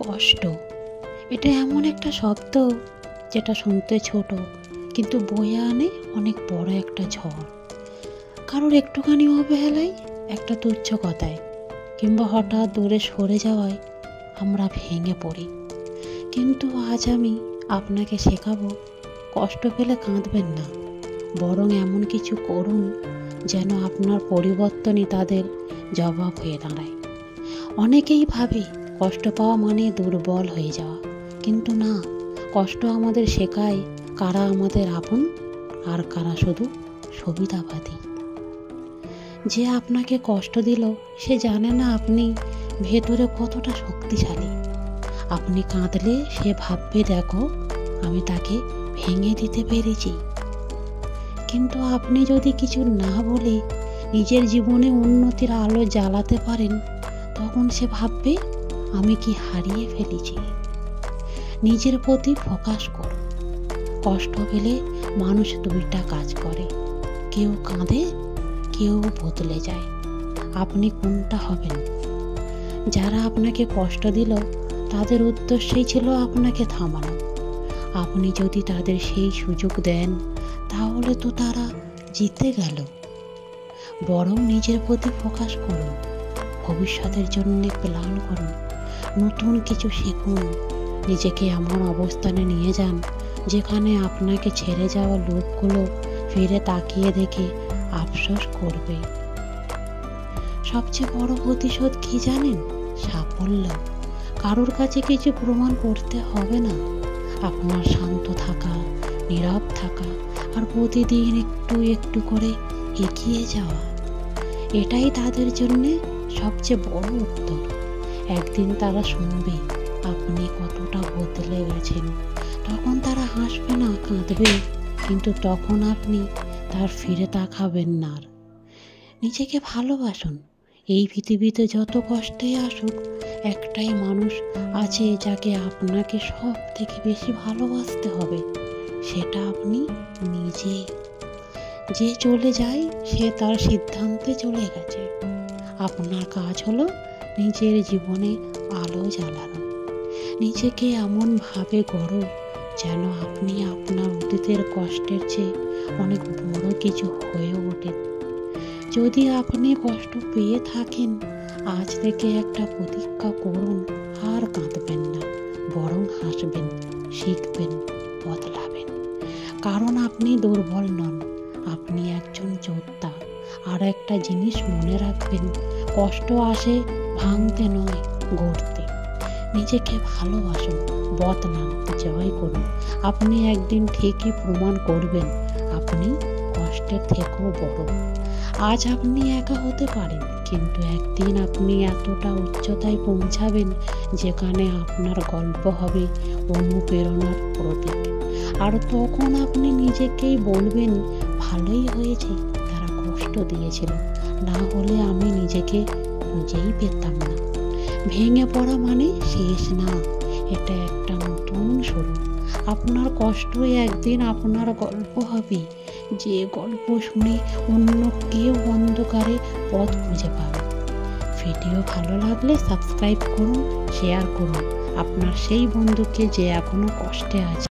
কষ্ট এটা এমন একটা শব্দ যেটা শুনতে ছোট কিন্তু বয়ে আনে অনেক বড় একটা ঝড়। কারোর একটুখানি অবহেলায়, একটা তুচ্ছ কথায় কিংবা হঠাৎ দূরে সরে যাওয়ায় আমরা ভেঙে পড়ি। কিন্তু আজ আমি আপনাকে শেখাবো, কষ্ট পেলে কাঁদবেন না, বরং এমন কিছু করুন যেন আপনার পরিবর্তনই তাদের জবাব হয়ে দাঁড়ায়। অনেকেই ভাবে কষ্ট পাওয়া মানে দুর্বল হয়ে যাওয়া, কিন্তু না, কষ্ট আমাদের শেখায় কারা আমাদের আপন আর কারা শুধু সুবিধাবাদী। যে আপনাকে কষ্ট দিল সে জানে না আপনি ভেতরে কতটা শক্তিশালী। আপনি কাঁদলে সে ভাববে, দেখো আমি তাকে ভেঙে দিতে পেরেছি। কিন্তু আপনি যদি কিছু না বলে নিজের জীবনে উন্নতির আলো জ্বালাতে পারেন, তখন সে ভাববে আমি কি হারিয়ে ফেলেছি। নিজের প্রতি ফোকাস করুন। কষ্ট পেলে মানুষ দুইটা কাজ করে, কেউ কাঁদে, কেউ বদলে যায়। আপনি কোনটা হবেন? যারা আপনাকে কষ্ট দিল তাদের উদ্দেশ্যই ছিল আপনাকে থামানো। আপনি যদি তাদের সেই সুযোগ দেন তাহলে তো তারা জিতে গেল। বরং নিজের প্রতি ফোকাস করুন, ভবিষ্যতের জন্য প্ল্যান করুন, নতুন কিছু শিখুন, নিজেকে এমন অবস্থানে নিয়ে যান যেখানে আপনাকে ছেড়ে যাওয়া লোকগুলো ফিরে তাকিয়ে দেখে আফসোস করবে। সবচেয়ে বড় প্রতিশোধ কি জানেন? সাফল্য। কারোর কাছে কিছু প্রমাণ করতে হবে না, আপনার শান্ত থাকা, নীরব থাকা আর প্রতিদিন একটু একটু করে এগিয়ে যাওয়া, এটাই তাদের জন্যে সবচেয়ে বড় উত্তর। একদিন তারা শুনবে আপনি কতটা বদলে গেছেন। তখন তারা হাসবে না, কাঁদবে, কিন্তু তখন আপনি তার ফিরে তাকাবেন না। নিজেকে ভালোবাসুন। এই পৃথিবীতে যত কষ্টই আসুক, একটাই মানুষ আছে যাকে আপনাকে সব থেকে বেশি ভালোবাসতে হবে, সেটা আপনি নিজে। যে চলে যায় সে তার সিদ্ধান্তে চলে গেছে। আপনার কাজ হলো নিজের জীবনে আলো জ্বালানো। নিজেকে এমনভাবে গড়ো যেন আপনি আপনার অতীতের কষ্টের চেয়ে অনেক বড় কিছু হয়ে ওঠেন। যদি আপনি কষ্ট পেয়ে থাকেন, আজ থেকে একটা প্রতিজ্ঞা করুন, আর কাঁদবেন না, বরং হাসবেন, শিখবেন, বদলাবেন। কারণ আপনি দুর্বল নন, আপনি একজন যোদ্ধা। আর একটা জিনিস মনে রাখবেন, কষ্ট আসে ভাঙতে নয়, গড়তে। নিজেকে ভালোবাসুন, বদলান, জয় করুন। আপনি একদিন ঠিকই প্রমাণ করবেন আপনি কষ্টের থেকেও বড়। আজ আপনি একা হতে পারেন, কিন্তু একদিন আপনি এতটা উচ্চতায় পৌঁছাবেন যেখানে আপনার গল্প হবে অনুপ্রেরণার প্রতীক। আর তখন আপনি নিজেকেই বলবেন, ভালোই হয়েছে তারা কষ্ট দিয়েছিল, না হলে আমি নিজেকে খুঁজেই পেতাম না। ভেঙে পড়া মানে শেষ না, এটা একটা নতুন শুরু। আপনার কষ্টই একদিন আপনার গল্প হবে, যে গল্প শুনে অন্য কেউ অন্ধকারে পথ খুঁজে পাবে। ভিডিও ভালো লাগলে সাবস্ক্রাইব করুন, শেয়ার করুন আপনার সেই বন্ধুকে যে এখনো কষ্টে আছে।